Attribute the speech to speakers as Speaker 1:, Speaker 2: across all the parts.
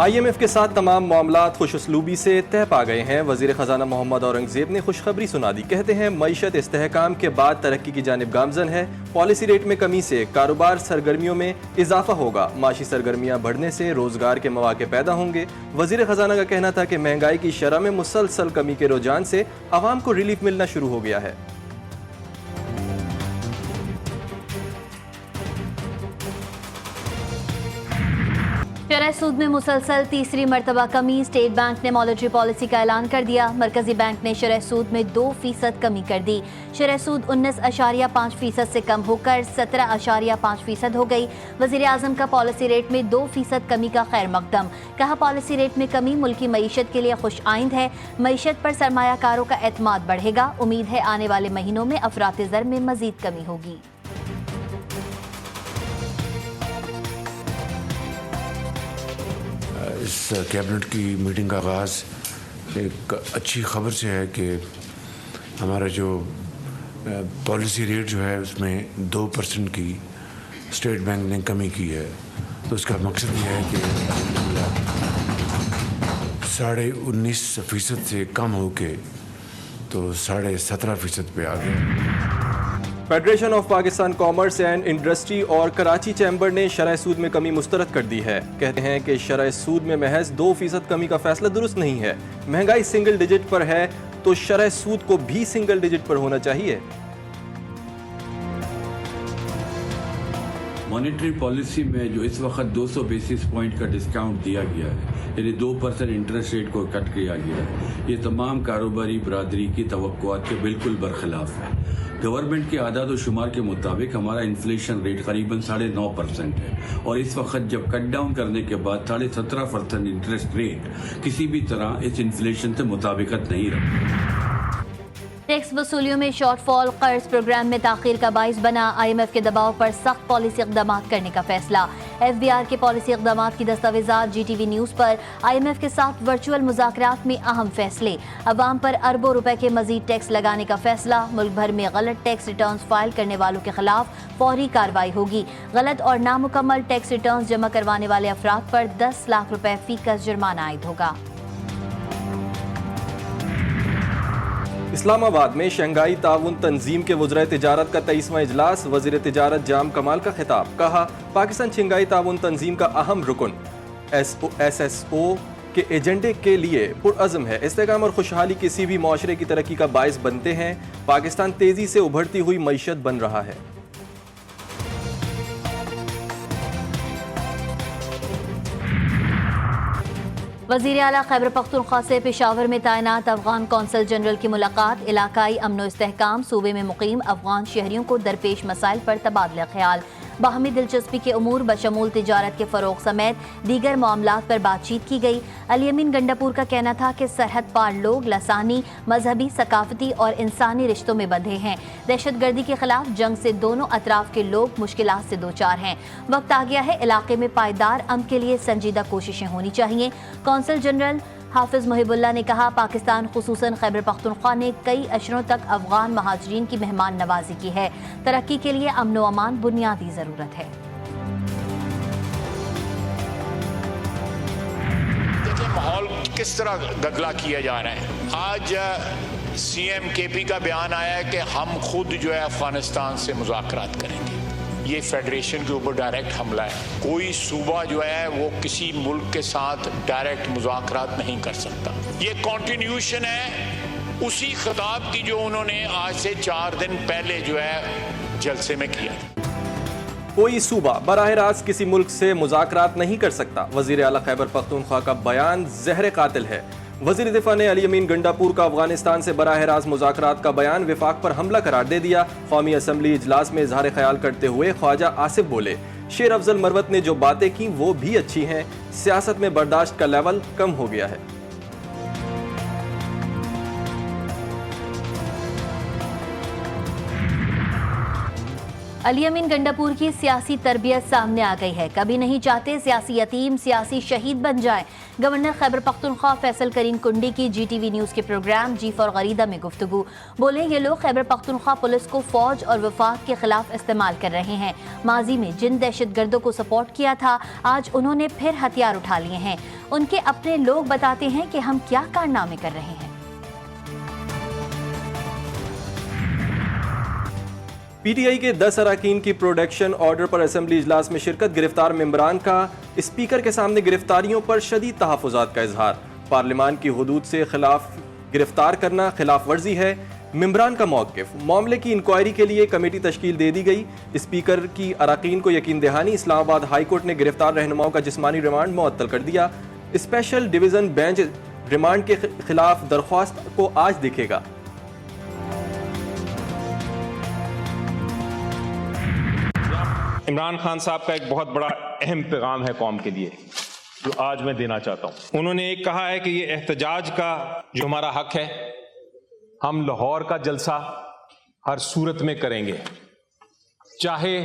Speaker 1: IMF کے ساتھ تمام معاملات خوش اسلوبی سے طے پا گئے ہیں۔ وزیر خزانہ محمد اورنگزیب نے خوشخبری سنا دی۔ کہتے ہیں معیشت استحکام کے بعد ترقی کی جانب گامزن ہے۔ پالیسی ریٹ میں کمی سے کاروبار سرگرمیوں میں اضافہ ہوگا۔ معاشی سرگرمیاں بڑھنے سے روزگار کے مواقع پیدا ہوں گے۔ وزیر خزانہ کا کہنا تھا کہ مہنگائی کی شرح میں مسلسل کمی کے رجحان سے عوام کو ریلیف ملنا شروع ہو گیا ہے۔
Speaker 2: شرح سود میں مسلسل تیسری مرتبہ کمی۔ اسٹیٹ بینک نے مانیٹری پالیسی کا اعلان کر دیا۔ مرکزی بینک نے شرح سود میں 2% کمی کر دی۔ شرح سود 19.5% سے کم ہو کر 17.5% ہو گئی۔ وزیر اعظم کا پالیسی ریٹ میں 2% کمی کا خیر مقدم۔ کہا پالیسی ریٹ میں کمی ملکی معیشت کے لیے خوش آئند ہے۔ معیشت پر سرمایہ کاروں کا اعتماد بڑھے گا۔ امید ہے آنے والے مہینوں میں افراط زر میں مزید کمی ہوگی۔
Speaker 3: اس کیبنٹ کی میٹنگ کا آغاز ایک اچھی خبر سے ہے کہ ہمارا جو پالیسی ریٹ جو ہے اس میں 2% کی اسٹیٹ بینک نے کمی کی ہے۔ تو اس کا مقصد یہ ہے کہ 19.5% سے کم ہو کے تو 17.5% پہ آ گیا۔
Speaker 1: Federation of Pakistan commerce and industry اور کراچی چیمبر نے شرح سود میں کمی مسترد کر دی ہے۔ کہتے ہیں کہ شرح سود میں محض 2% کمی کا فیصلہ درست نہیں ہے۔ مہنگائی سنگل ڈیجٹ پر ہے تو شرح سود کو بھی سنگل ڈیجٹ پر ہونا چاہیے۔
Speaker 4: مانیٹری پالیسی میں جو اس وقت 200 بیسس پوائنٹ کا ڈسکاؤنٹ دیا گیا ہے، یعنی 2% انٹرسٹ ریٹ کو کٹ کیا گیا ہے، یہ تمام کاروباری برادری کی توقعات کے بالکل برخلاف ہے۔ گورنمنٹ کے اعداد و شمار کے مطابق ہمارا انفلیشن ریٹ قریباً 9.5% ہے، اور اس وقت جب کٹ ڈاؤن کرنے کے بعد 17.5% انٹرسٹ ریٹ کسی بھی طرح اس انفلیشن سے مطابقت نہیں رکھتا۔
Speaker 2: ٹیکس وصولیوں میں شارٹ فال قرض پروگرام میں تاخیر کا باعث بنا۔ IMF کے دباؤ پر سخت پالیسی اقدامات کرنے کا فیصلہ۔ FBR کے پالیسی اقدامات کی دستاویزات GTV نیوز پر۔ IMF کے ساتھ ورچوئل مذاکرات میں اہم فیصلے۔ عوام پر اربوں روپے کے مزید ٹیکس لگانے کا فیصلہ۔ ملک بھر میں غلط ٹیکس ریٹرنز فائل کرنے والوں کے خلاف فوری کارروائی ہوگی۔ غلط اور نامکمل ٹیکس ریٹرنز جمع کروانے والے افراد پر 10 لاکھ روپے فی کس جرمانہ عائد ہوگا۔
Speaker 1: اسلام آباد میں شنگھائی تعاون تنظیم کے وزرائے تجارت کا 23واں اجلاس۔ وزیر تجارت جام کمال کا خطاب۔ کہا پاکستان شنگھائی تعاون تنظیم کا اہم رکن SSO کے ایجنڈے کے لیے پرعزم ہے۔ استحکام اور خوشحالی کسی بھی معاشرے کی ترقی کا باعث بنتے ہیں۔ پاکستان تیزی سے ابھرتی ہوئی معیشت بن رہا ہے۔
Speaker 2: وزیر اعلیٰ خیبر پختونخوا سے پشاور میں تعینات افغان کونسل جنرل کی ملاقات۔ علاقائی امن و استحکام، صوبے میں مقیم افغان شہریوں کو درپیش مسائل پر تبادلہ خیال۔ باہمی دلچسپی کے امور بشمول تجارت کے فروغ سمیت دیگر معاملات پر بات چیت کی گئی۔ الیمین گنڈاپور کا کہنا تھا کہ سرحد پار لوگ لسانی، مذہبی، ثقافتی اور انسانی رشتوں میں بندھے ہیں۔ دہشت گردی کے خلاف جنگ سے دونوں اطراف کے لوگ مشکلات سے دوچار ہیں۔ وقت آ گیا ہے علاقے میں پائیدار امن کے لیے سنجیدہ کوششیں ہونی چاہیے۔ کونسل جنرل حافظ محب اللہ نے کہا پاکستان خصوصاً خیبر پختونخوا نے کئی اشروں تک افغان مہاجرین کی مہمان نوازی کی ہے۔ ترقی کے لیے امن و امان بنیادی ضرورت ہے۔
Speaker 5: دیکھیں ماحول کس طرح گدلا کیا جا رہا ہے۔ آج CM KP کا بیان آیا ہے کہ ہم خود جو ہے افغانستان سے مذاکرات کریں گے۔ یہ فیڈریشن کے اوپر ڈائریکٹ حملہ ہے۔ کوئی صوبہ جو ہے وہ کسی ملک کے ساتھ ڈائریکٹ مذاکرات نہیں کر سکتا۔ یہ کنٹینیوشن ہے اسی خطاب کی جو انہوں نے آج سے 4 دن پہلے جو ہے جلسے میں کیا۔
Speaker 1: کوئی صوبہ براہ راست کسی ملک سے مذاکرات نہیں کر سکتا۔ وزیر اعلیٰ خیبر پختونخوا کا بیان زہر قاتل ہے۔ وزیر دفاع نے الیمین گنڈاپور کا افغانستان سے براہ راست مذاکرات کا بیان وفاق پر حملہ قرار دے دیا۔ قومی اسمبلی اجلاس میں اظہار خیال کرتے ہوئے خواجہ آصف بولے شیر افضل مروت نے جو باتیں کی وہ بھی اچھی ہیں، سیاست میں برداشت کا لیول کم ہو گیا ہے۔
Speaker 2: علی امین گنڈاپور کی سیاسی تربیت سامنے آ گئی ہے. کبھی نہیں چاہتے سیاسی یتیم سیاسی شہید بن جائیں. گورنر خیبر پختونخوا فیصل کریم کنڈی کی جی ٹی وی نیوز کے پروگرام جی فار غریدہ میں گفتگو. بولے یہ لوگ خیبر پختونخوا پولیس کو فوج اور وفاق کے خلاف استعمال کر رہے ہیں. ماضی میں جن دہشت گردوں کو سپورٹ کیا تھا آج انہوں نے پھر ہتھیار اٹھا لیے ہیں. ان کے اپنے لوگ بتاتے ہیں کہ ہم کیا کارنامے کر رہے ہیں.
Speaker 1: پی ٹی آئی کے 10 اراکین کی پروڈکشن آرڈر پر اسمبلی اجلاس میں شرکت. گرفتار ممبران کا اسپیکر کے سامنے گرفتاریوں پر شدید تحفظات کا اظہار. پارلیمان کی حدود سے خلاف گرفتار کرنا خلاف ورزی ہے. ممبران کا موقف. معاملے کی انکوائری کے لیے کمیٹی تشکیل دے دی گئی. اسپیکر کی اراکین کو یقین دہانی. اسلام آباد ہائی کورٹ نے گرفتار رہنماؤں کا جسمانی ریمانڈ معطل کر دیا. اسپیشل ڈویژن بینچ ریمانڈ کے خلاف درخواست کو آج دیکھے گا.
Speaker 6: عمران خان صاحب کا ایک بہت بڑا اہم پیغام ہے قوم کے لیے جو آج میں دینا چاہتا ہوں. انہوں نے ایک کہا ہے کہ یہ احتجاج کا جو ہمارا حق ہے ہم لاہور کا جلسہ ہر صورت میں کریں گے چاہے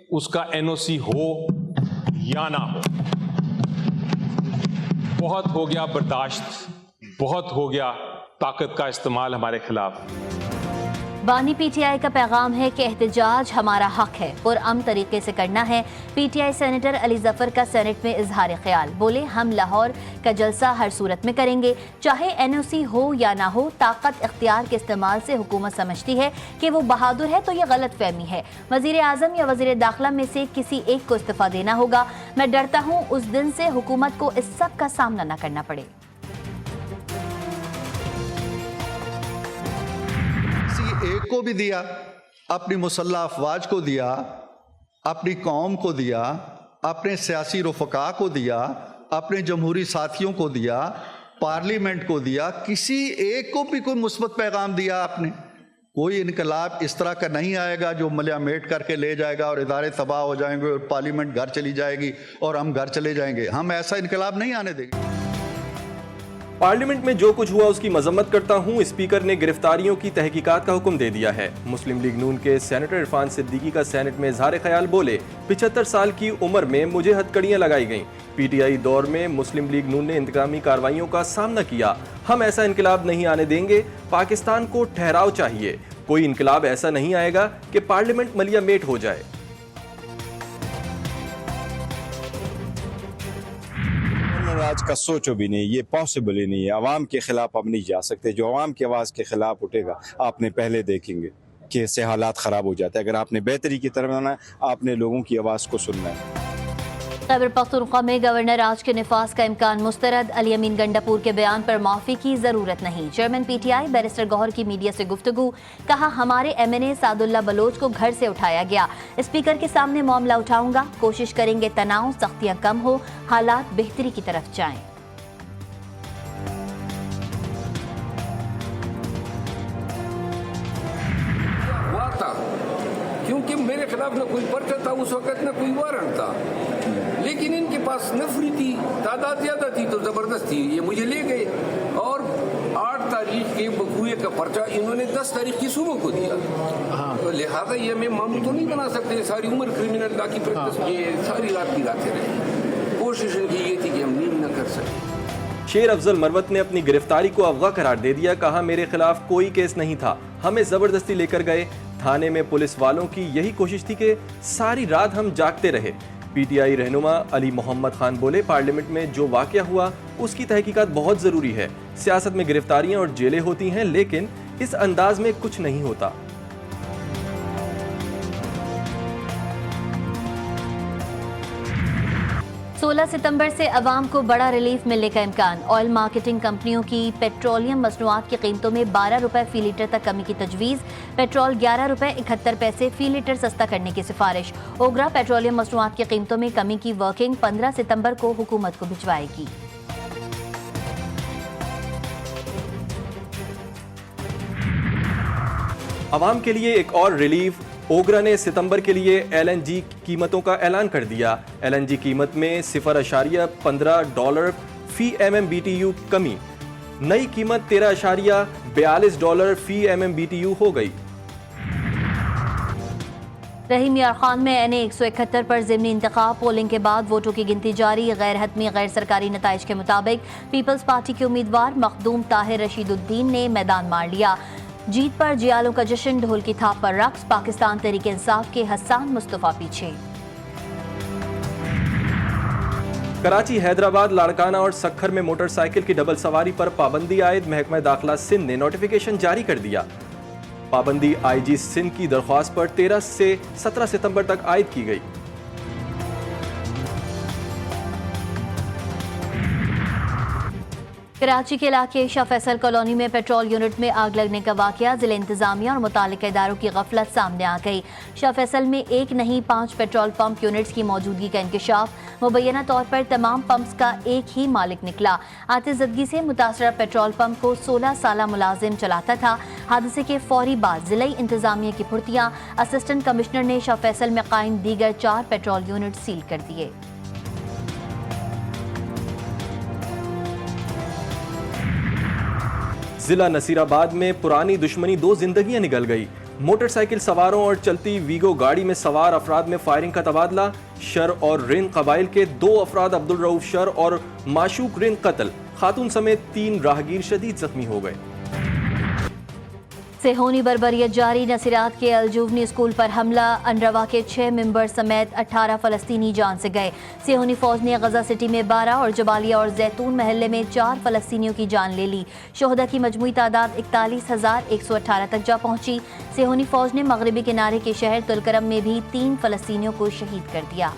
Speaker 6: اس کا این او سی ہو یا نہ ہو. بہت ہو گیا برداشت, بہت ہو گیا طاقت کا استعمال ہمارے خلاف.
Speaker 2: بانی پی ٹی آئی کا پیغام ہے کہ احتجاج ہمارا حق ہے, پرامن طریقے سے کرنا ہے. پی ٹی آئی سینیٹر علی ظفر کا سینٹ میں اظہار خیال. بولے ہم لاہور کا جلسہ ہر صورت میں کریں گے چاہے این او سی ہو یا نہ ہو. طاقت اختیار کے استعمال سے حکومت سمجھتی ہے کہ وہ بہادر ہے تو یہ غلط فہمی ہے. وزیر اعظم یا وزیر داخلہ میں سے کسی ایک کو استعفیٰ دینا ہوگا. میں ڈرتا ہوں اس دن سے حکومت کو اس سب کا سامنا نہ کرنا پڑے.
Speaker 7: ایک کو بھی دیا, اپنی مسلح افواج کو دیا, اپنی قوم کو دیا, اپنے سیاسی رفقا کو دیا, اپنے جمہوری ساتھیوں کو دیا, پارلیمنٹ کو دیا. کسی ایک کو بھی کوئی مثبت پیغام دیا آپ نے؟ کوئی انقلاب اس طرح کا نہیں آئے گا جو ملیا میٹ کر کے لے جائے گا اور ادارے تباہ ہو جائیں گے اور پارلیمنٹ گھر چلی جائے گی اور ہم گھر چلے جائیں گے. ہم ایسا انقلاب نہیں آنے دیں گے.
Speaker 1: پارلیمنٹ میں جو کچھ ہوا اس کی مذمت کرتا ہوں. اسپیکر نے گرفتاریوں کی تحقیقات کا حکم دے دیا ہے. مسلم لیگ نون کے سینیٹر عرفان صدیقی کا سینٹ میں اظہار خیال. بولے 75 سال کی عمر میں مجھے ہتھکڑیاں لگائی گئیں. پی ٹی آئی دور میں مسلم لیگ نون نے انتقامی کارروائیوں کا سامنا کیا. ہم ایسا انقلاب نہیں آنے دیں گے. پاکستان کو ٹھہراؤ چاہیے. کوئی انقلاب ایسا نہیں آئے گا کہ پارلیمنٹ ملیا میٹ ہو جائے.
Speaker 8: آج کا سوچو بھی نہیں, یہ پاسبل ہی نہیں ہے. عوام کے خلاف آپ نہیں جا سکتے. جو عوام کی آواز کے خلاف اٹھے گا آپ نے پہلے دیکھیں گے کہ اس سے حالات خراب ہو جاتے ہیں. اگر آپ نے بہتری کی طرف جانا ہے آپ نے لوگوں کی آواز کو سننا ہے.
Speaker 2: خیبر پختونخوا میں گورنر راج کے نفاذ کا امکان مسترد. علی امین گنڈاپور کے بیان پر معافی کی ضرورت نہیں. Chairman P T I barrister Gohar کی میڈیا سے گفتگو. کہا ہمارے M N A Saadullah Baloch کو گھر سے اٹھایا گیا. اسپیکر کے سامنے معاملہ اٹھاؤں گا. کوشش کریں گے تناؤ سختیاں کم ہو, حالات بہتری کی طرف جائیں.
Speaker 9: کیونکہ میرے خلاف نہ کوئی پرچہ تھا اس وقت نہ کوئی وارنٹ تھا, لیکن ان کے پاس نفری تھی, تعداد زیادہ تھی تو زبردست تھی. یہ مجھے لے گئے اور 8 تاریخ کے بقوے کا پرچہ انہوں نے 10 تاریخ کی صبح کو دیا. لہٰذا یہ ہمیں معمول تو نہیں بنا سکتے. ساری عمر کرمنل لا کی پریکٹس, یہ ساری رات کی راتیں رہی. کوشش ان کی یہ تھی کہ ہم نیند نہ کر سکیں.
Speaker 1: شیر افضل مروت نے اپنی گرفتاری کو افواہ قرار دے دیا. کہا میرے خلاف کوئی کیس نہیں تھا, ہمیں زبردستی لے کر گئے. تھانے میں پولیس والوں کی یہی کوشش تھی کہ ساری رات ہم جاگتے رہے. پی ٹی آئی رہنما علی محمد خان بولے پارلیمنٹ میں جو واقعہ ہوا اس کی تحقیقات بہت ضروری ہے. سیاست میں گرفتاریاں اور جیلیں ہوتی ہیں لیکن اس انداز میں کچھ نہیں ہوتا.
Speaker 2: 16 ستمبر سے عوام کو بڑا ریلیف ملنے کا امکان. آئل مارکیٹنگ کمپنیوں کی پیٹرولیم مصنوعات کی قیمتوں میں 12 روپے فی لیٹر تک کمی کی تجویز. پیٹرول 11 روپے 71 پیسے فی لیٹر سستا کرنے کی سفارش. اوگرا پیٹرولیم مصنوعات کی قیمتوں میں کمی کی ورکنگ 15 ستمبر کو حکومت کو بھجوائے گی.
Speaker 1: عوام کے لیے ایک اور ریلیف. اوگرا نے ستمبر کے لیے ایل این جی قیمتوں کا اعلان کر دیا. ایل این جی قیمت میں $0.15 فی M M B T U کمی. نئی قیمت $13.42 فی M M B T U ہو گئی.
Speaker 2: رحیم یار خان میں NA 171 پر ضمنی انتخاب، پولنگ کے بعد ووٹوں کی گنتی جاری۔ غیر حتمی غیر سرکاری نتائج کے مطابق پیپلز پارٹی کے امیدوار مخدوم طاہر رشید الدین نے میدان مار لیا۔ جیت پر جیالوں کا جشن، ڈھول کی تھاپ پر رقص، پاکستان تحریک انصاف کے حسان مصطفیٰ پیچھے۔
Speaker 1: کراچی، حیدرآباد، لاڑکانہ اور سکھر میں موٹر سائیکل کی ڈبل سواری پر پابندی عائد، محکمہ داخلہ سندھ نے نوٹیفیکیشن جاری کر دیا۔ پابندی IG سندھ کی درخواست پر 13 سے 17 ستمبر تک عائد کی گئی۔
Speaker 2: کراچی کے علاقے شاہ فیصل کالونی میں پیٹرول یونٹ میں آگ لگنے کا واقعہ، ضلع انتظامیہ اور متعلقہ اداروں کی غفلت سامنے آ گئی۔ شاہ فیصل میں 1 نہیں 5 پیٹرول پمپ یونٹس کی موجودگی کا انکشاف، مبینہ طور پر تمام پمپس کا ایک ہی مالک نکلا۔ آتش زدگی سے متاثرہ پیٹرول پمپ کو 16 سالہ ملازم چلاتا تھا۔ حادثے کے فوری بعد ضلعی انتظامیہ کی پھرتیاں، اسسٹنٹ کمشنر نے شاہ فیصل میں قائم دیگر 4 پیٹرول یونٹ سیل کر دیے۔
Speaker 1: ضلع نصیر آباد میں پرانی دشمنی 2 زندگیاں نکل گئی۔ موٹر سائیکل سواروں اور چلتی ویگو گاڑی میں سوار افراد میں فائرنگ کا تبادلہ، شر اور رند قبائل کے 2 افراد عبدالرؤوف شر اور معشوق رند قتل، خاتون سمیت 3 راہگیر شدید زخمی ہو گئے۔
Speaker 2: سیہونی بربریت جاری، نصیرات کے الجوونی اسکول پر حملہ، انروا کے 6 ممبر سمیت 18 فلسطینی جان سے گئے۔ سیہونی فوج نے غزہ سٹی میں 12 اور جبالیہ اور زیتون محلے میں 4 فلسطینیوں کی جان لے لی۔ شہداء کی مجموعی تعداد 41,118 تک جا پہنچی۔ سیہونی فوج نے مغربی کنارے کے شہر تلکرم میں بھی 3 فلسطینیوں کو شہید کر دیا۔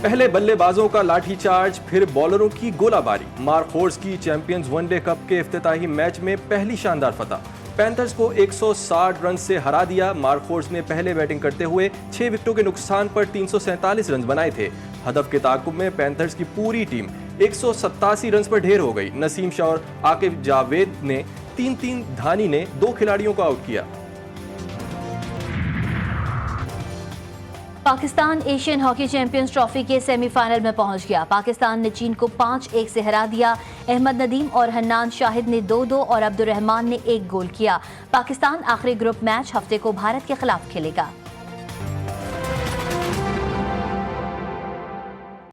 Speaker 1: پہلے بلے بازوں کا لاٹھی چارج، پھر بولروں کی گولہ باری۔ مارکھورس کی چیمپئنز ون ڈے کپ کے افتتاحی میچ میں پہلی شاندار فتح، پینتھرز کو 160 رن سے ہرا دیا۔ مارکھورس نے پہلے بیٹنگ کرتے ہوئے 6 وکٹوں کے نقصان پر 347 رنز بنائے تھے۔ ہدف کے تعاقب میں پینتھرز کی پوری ٹیم 187 رنز پر ڈھیر ہو گئی۔ نسیم شاہ اور عاقب جاوید نے 3 دھانی نے 2 کھلاڑیوں کو آؤٹ کیا۔
Speaker 2: Pakistan Asian hockey champions trophy کے سیمی فائنل میں پہنچ گیا۔ پاکستان نے چین کو 5-1 سے ہرا دیا۔ احمد ندیم اور حنان شاہد نے 2-2 اور عبد الرحمان نے 1 گول کیا۔ پاکستان آخری گروپ میچ ہفتے کو بھارت کے خلاف کھیلے گا۔